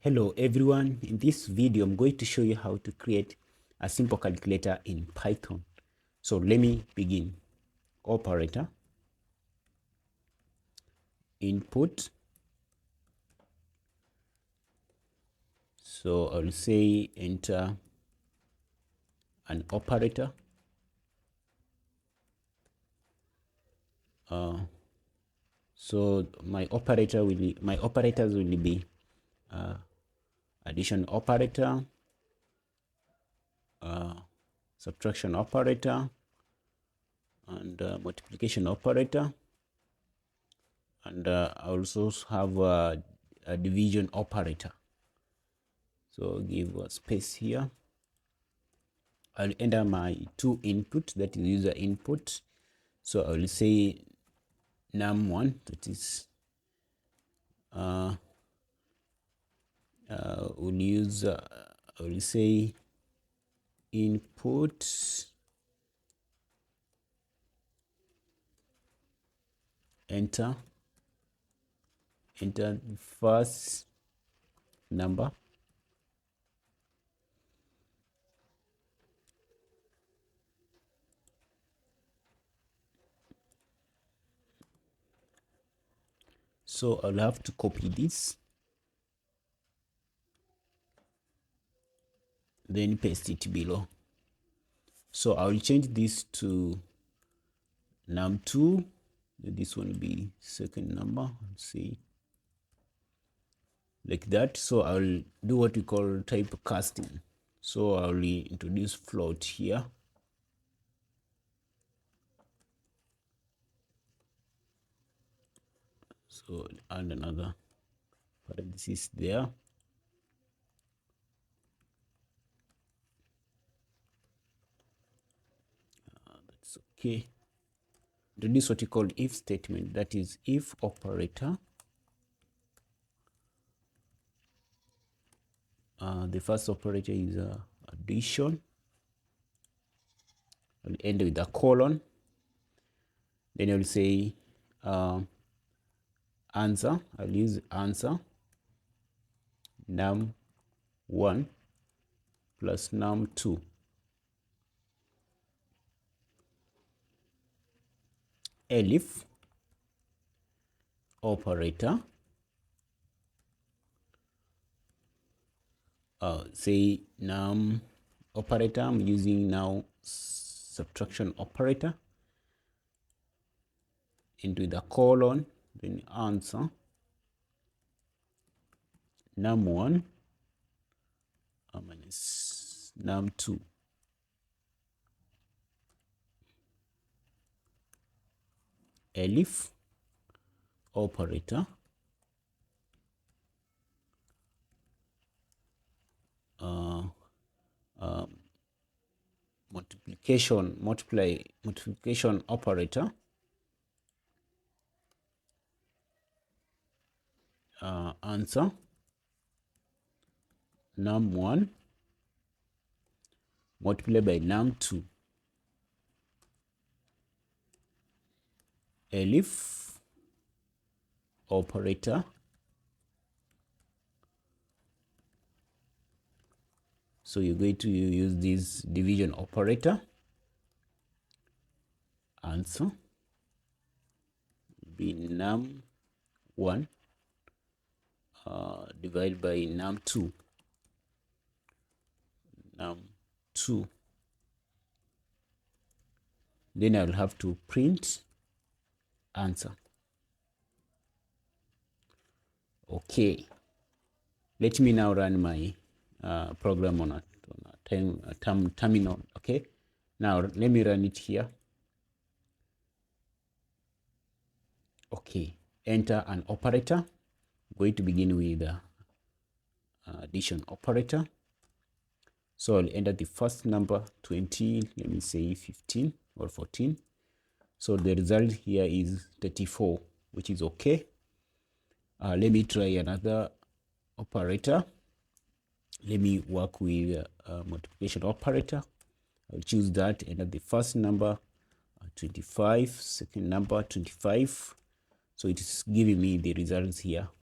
Hello everyone, in this video I'm going to show you how to create a simple calculator in Python. So let me begin. Operator, input, so I'll say enter an operator. So my operators will be addition operator, subtraction operator, and multiplication operator, and I also have a division operator. So give a space here. I'll enter my two input, that is user input. So I will say num1, that is we'll use I will say input enter the first number, so I'll have to copy this, then paste it below. So I will change this to num2. This one will be second number. Let's see, like that. So I'll do what we call type casting. So I'll introduce float here. So add another parenthesis there. That's okay. Introduce what you call if statement, that is if operator. The first operator is addition. I'll end with a colon. Then I'll say answer. I'll use answer num1 plus num2. Elif operator, say num operator. I'm using now subtraction operator, into the colon, then answer num1 minus num2. Elif operator, multiplication operator, answer num1 multiplied by num2. Elif operator, so you're going to use this division operator. Answer be num1 divided by num2. Then I'll have to print answer. Okay, let me now run my program on a terminal. Okay, now let me run it here. Okay, enter an operator. I'm going to begin with the addition operator. So I'll enter the first number 20, let me say 15 or 14. So the result here is 34, which is okay. Let me try another operator. Let me work with multiplication operator. I'll choose that, enter the first number 25, second number 25. So it is giving me the results here.